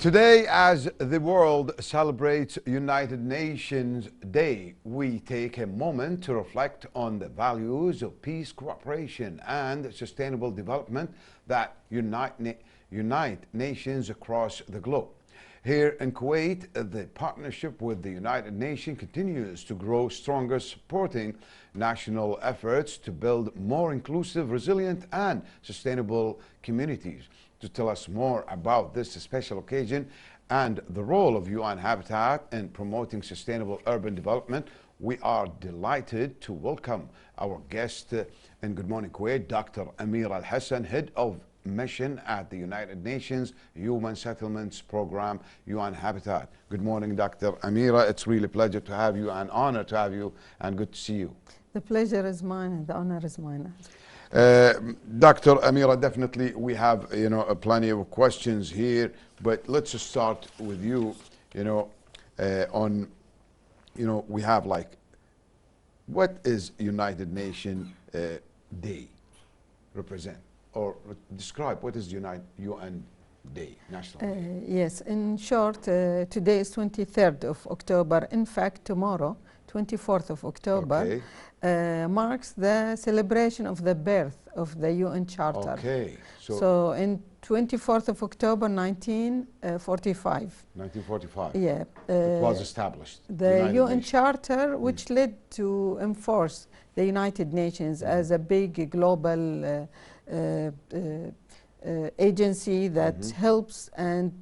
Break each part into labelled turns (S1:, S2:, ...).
S1: Today, as the world celebrates United Nations Day, we take a moment to reflect on the values of peace, cooperation, and sustainable development that unite nations across the globe. Here in Kuwait, the partnership with the United Nations continues to grow stronger, supporting national efforts to build more inclusive, resilient, and sustainable communities. To tell us more about this special occasion and the role of UN Habitat in promoting sustainable urban development, we are delighted to welcome our guest in Good Morning Kuwait, Dr. Ameera Alhassan, Head of Mission at the United Nations Human Settlements Program, UN Habitat. Good morning, Dr. Ameera. It's really a pleasure to have you, an honor to have you, and good to see you.
S2: The pleasure is mine and the honor is mine.
S1: Dr. Ameera, definitely we have plenty of questions here, but let's just start with you. We have what is United Nations Day represent, or describe what is UN Day, National Day?
S2: Yes, in short, today is 23rd of October. In fact, tomorrow, 24th of October, marks the celebration of the birth of the UN Charter.
S1: Okay.
S2: So in 24th of October, 1945.
S1: 1945.
S2: Yeah.
S1: It was established.
S2: The UN Charter, which led to enforce the United Nations as a big global agency that helps, and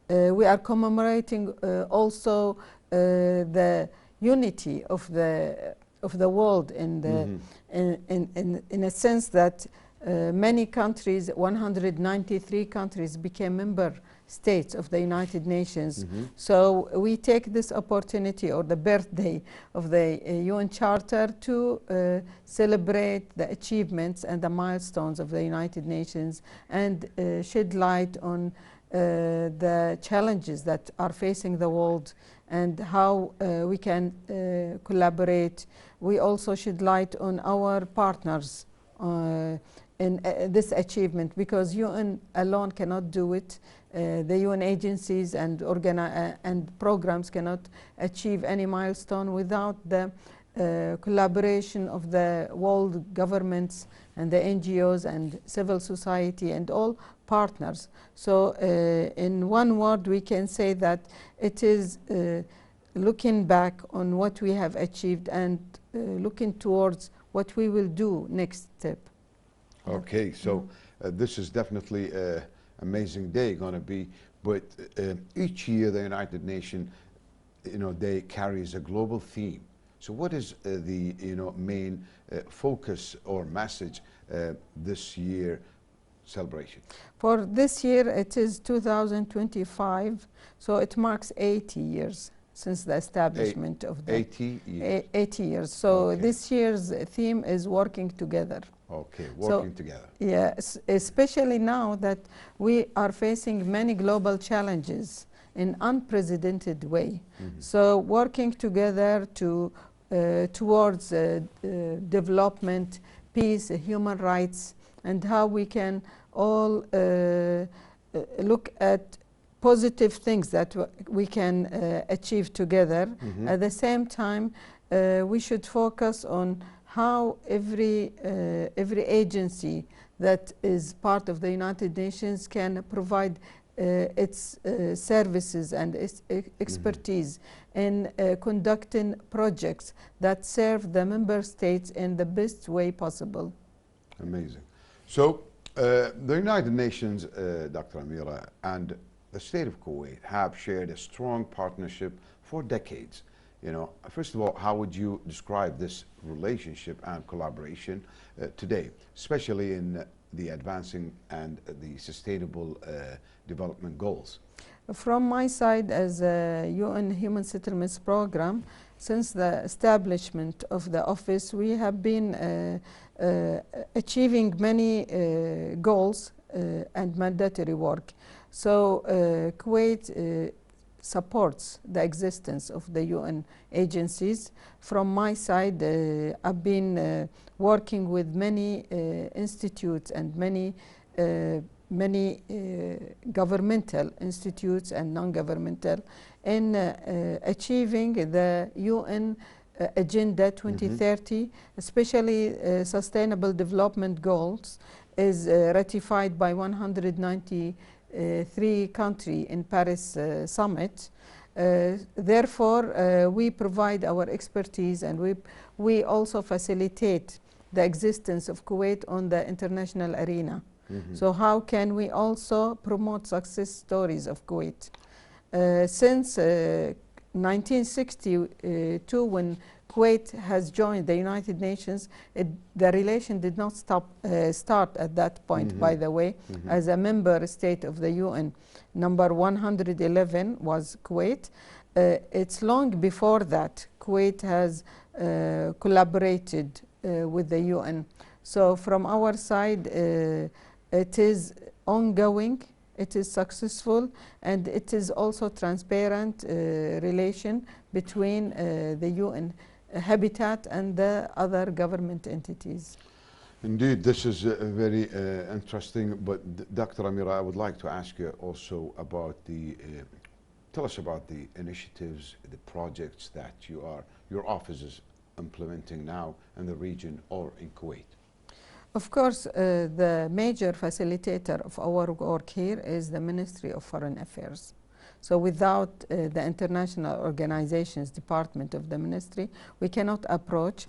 S2: we are commemorating also the unity of the world in a sense that many countries, 193 countries, became member states of the United Nations. So we take this opportunity, or the birthday of the UN Charter, to celebrate the achievements and the milestones of the United Nations and shed light on the challenges that are facing the world and how we can collaborate. We also shed light on our partners in this achievement, because UN alone cannot do it. The UN agencies and programs cannot achieve any milestone without the collaboration of the world governments and the NGOs and civil society and all partners. So in one word, we can say that it is looking back on what we have achieved and looking towards what we will do next step.
S1: Okay, so this is definitely an amazing day going to be, but each year the United Nations Day carries a global theme. So what is the main focus or message this year celebration?
S2: For this year, it is 2025, so it marks 80 years since the establishment of the
S1: 80 years.
S2: 80 years. So this year's theme is working together.
S1: Okay, working together.
S2: Yes, especially now that we are facing many global challenges in unprecedented way. So working together to towards development, peace, human rights, and how we can all look at positive things that we can achieve together. At the same time, we should focus on how every agency that is part of the United Nations can provide its services and its expertise in conducting projects that serve the member states in the best way possible. Amazing.
S1: So the United Nations, Dr. Ameera, and the state of Kuwait have shared a strong partnership for decades. First of all, how would you describe this relationship and collaboration today, especially in the advancing and the sustainable development goals?
S2: From my side, as a UN Human Settlements Program, since the establishment of the office, we have been achieving many goals and mandatory work. So Kuwait supports the existence of the UN agencies. From my side, I've been working with many institutes and many many governmental institutes and non-governmental in achieving the UN Agenda 2030, especially Sustainable Development Goals, is ratified by 193 countries in Paris Summit. Therefore, we provide our expertise, and we also facilitate the existence of Kuwait on the international arena. So how can we also promote success stories of Kuwait? Since 1962, when Kuwait has joined the United Nations, the relation did not start at that point, by the way, as a member state of the UN. Number 111 was Kuwait. It's long before that Kuwait has collaborated with the UN. So from our side, it is ongoing, it is successful, and it is also transparent relation between the UN habitat and the other government entities.
S1: Indeed, this is very interesting. But Dr. Ameera, I would like to ask you also about tell us about the initiatives, the projects that your office is implementing now in the region or in Kuwait.
S2: Of course, the major facilitator of our work here is the Ministry of Foreign Affairs. So without the international organizations department of the ministry, we cannot approach,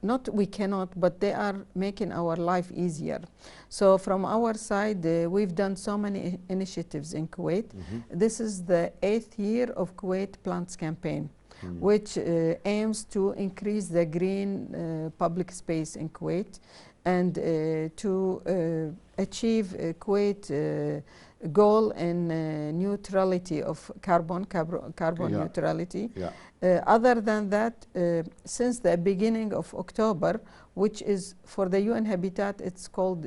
S2: not we cannot, but they are making our life easier. So from our side, we've done so many initiatives in Kuwait. This is the 8th year of Kuwait Plants Campaign, which aims to increase the green public space in Kuwait and to achieve Kuwait goal in neutrality of carbon neutrality. Other than that, since the beginning of October, which is for the UN Habitat, it's called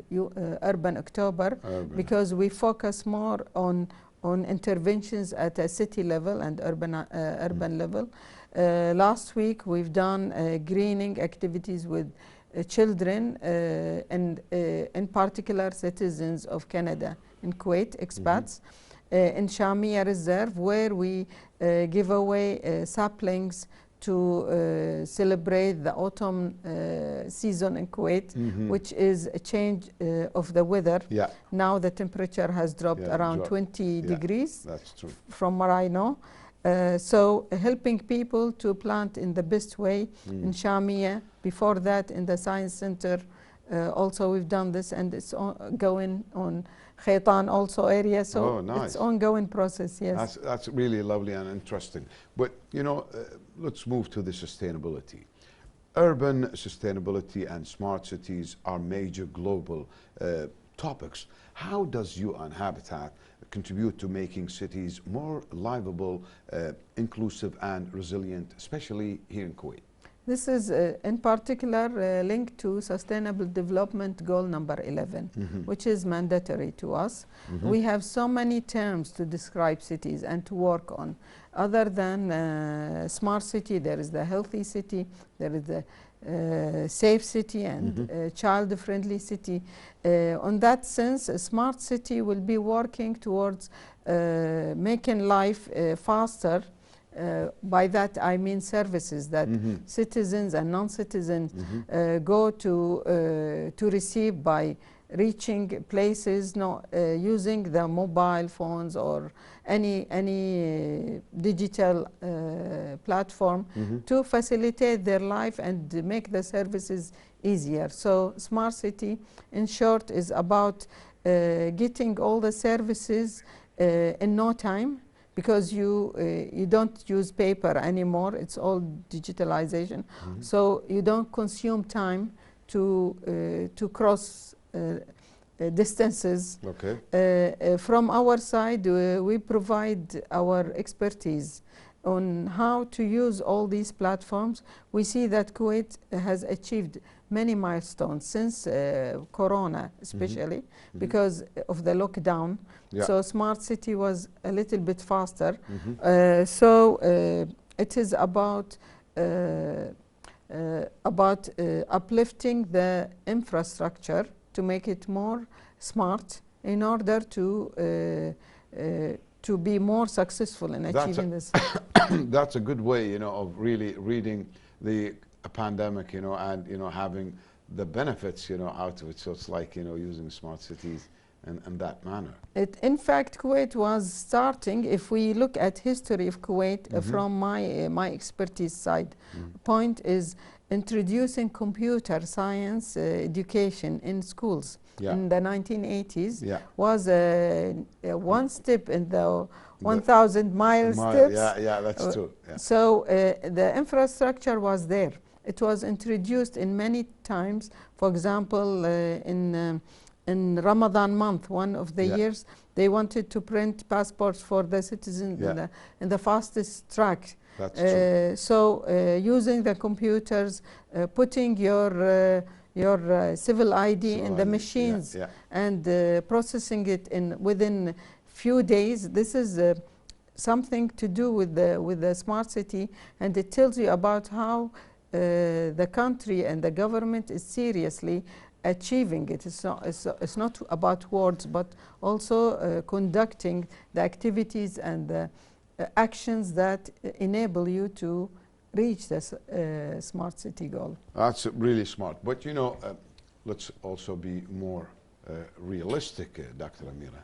S2: Urban October, because we focus more on interventions at a city level and urban level. Last week we've done greening activities with children and in particular citizens of Canada in Kuwait, expats, in Shamia Reserve, where we give away saplings to celebrate the autumn season in Kuwait, which is a change of the weather. Now the temperature has dropped around 20 degrees.
S1: That's true.
S2: From what I know. So helping people to plant in the best way in Shamia. Before that, in the Science Center, also we've done this, and it's going on Khaitan also area. So it's ongoing process. Yes,
S1: that's really lovely and interesting. But you know, let's move to the sustainability. Urban sustainability and smart cities are major global topics. How does UN Habitat contribute to making cities more livable, inclusive and resilient, especially here in Kuwait?
S2: This is in particular linked to Sustainable Development Goal number 11, which is mandatory to us. We have so many terms to describe cities and to work on. Other than smart city, there is the healthy city, there is the safe city and child-friendly city. On that sense, a smart city will be working towards making life faster. By that I mean services that citizens and non-citizens go to receive by reaching places, not using the mobile phones or any digital platform to facilitate their life and make the services easier. So smart city, in short, is about getting all the services in no time, because you don't use paper anymore. It's all digitalization. So you don't consume time to cross distances. From our side, we provide our expertise on how to use all these platforms. We see that Kuwait has achieved many milestones since Corona, especially because of the lockdown. So smart city was a little bit faster. So it is about uplifting the infrastructure to make it more smart in order to be more successful in achieving this.
S1: That's a good way, you know, of really reading the pandemic, you know, and, you know, having the benefits, you know, out of it. So it's like, you know, using smart cities in that manner.
S2: In fact, Kuwait was starting, if we look at history of Kuwait from my expertise side, point is introducing computer science education in schools in the 1980s was one step in the 1,000 mile steps.
S1: Yeah, that's true. Yeah.
S2: So the infrastructure was there. It was introduced in many times. For example, in Ramadan month, one of the years, they wanted to print passports for the citizens in the fastest track.
S1: That's true.
S2: So using the computers, putting your civil ID in the machines and processing it within few days. This is something to do with the smart city, and it tells you about how the country and the government is seriously achieving it. It's not about words, but also conducting the activities and the actions that enable you to reach the smart city goal.
S1: That's really smart. But you know, let's also be more realistic, Dr. Ameera.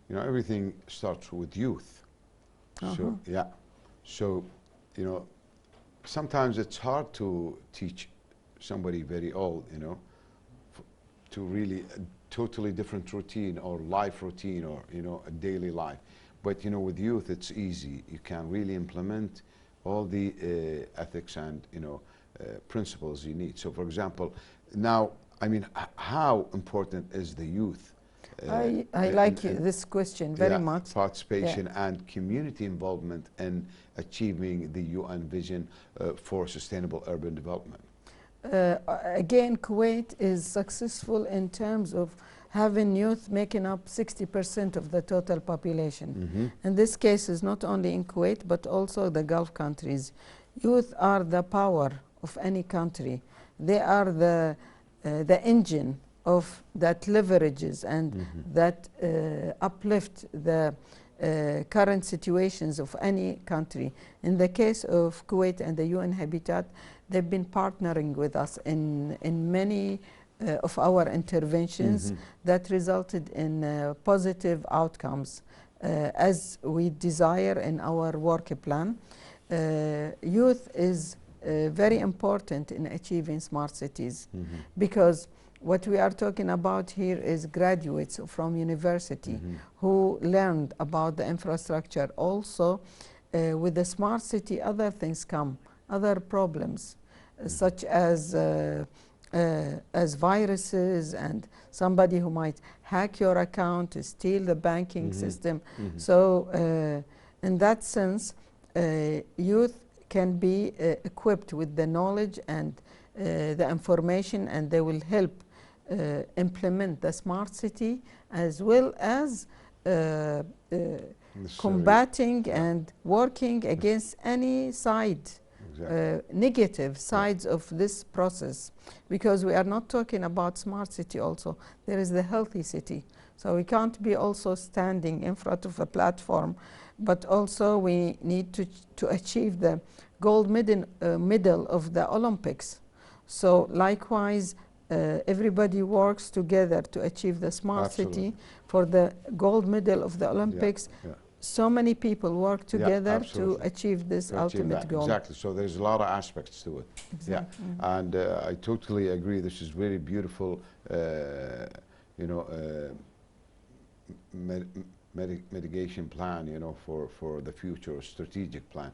S1: You know, everything starts with youth. So yeah, so you know, sometimes it's hard to teach somebody very old, you know, to really a totally different routine or life routine or, you know, a daily life. But, you know, with youth, it's easy. You can really implement all the ethics and, you know, principles you need. So, for example, now, I mean, how important is the youth?
S2: I like this question very much.
S1: Participation and community involvement in achieving the UN vision for sustainable urban development.
S2: Again, Kuwait is successful in terms of having youth making up 60% of the total population. And this case is not only in Kuwait, but also the Gulf countries. Youth are the power of any country. They are the engine of that leverages and that uplift the current situations of any country. In the case of Kuwait and the UN Habitat, they've been partnering with us in many of our interventions that resulted in positive outcomes as we desire in our work plan. Youth is very important in achieving smart cities because what we are talking about here is graduates from university who learned about the infrastructure. Also, with the smart city, other things come, other problems, such as viruses and somebody who might hack your account to steal the banking system. So, in that sense, youth can be equipped with the knowledge and the information, and they will help implement the smart city, as well as combating and working against any side, negative sides of this process. Because we are not talking about smart city also, there is the healthy city. So we can't be also standing in front of a platform, but also we need to achieve the gold medal of the Olympics. So likewise, everybody works together to achieve the smart city for the gold medal of the Olympics. So many people work together to achieve this ultimate goal.
S1: Exactly. So there's a lot of aspects to it.
S2: Exactly.
S1: Yeah. And I totally agree. This is very beautiful, you know, mitigation plan, you know, for the future, strategic plan.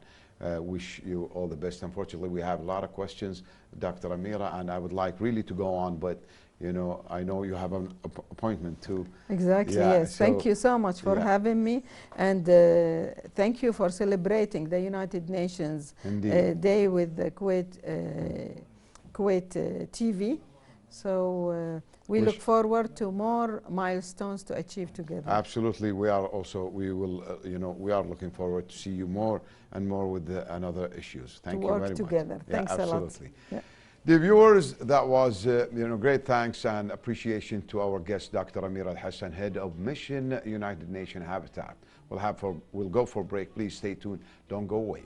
S1: Wish you all the best. Unfortunately, we have a lot of questions, Dr. Ameera, and I would like really to go on, but you know, I know you have an appointment too.
S2: Exactly, yes. So thank you so much for having me, and thank you for celebrating the United Nations Day with the Kuwait TV. So we look forward to more milestones to achieve together.
S1: Absolutely, we are also, we will, you know, we are looking forward to see you more and more with another issues. Thank you very much.
S2: To work together. Thanks a lot.
S1: Absolutely. Dear viewers, that was great thanks and appreciation to our guest, Dr. Ameera Alhassan, head of Mission United Nations Habitat. We'll go for a break. Please stay tuned. Don't go away.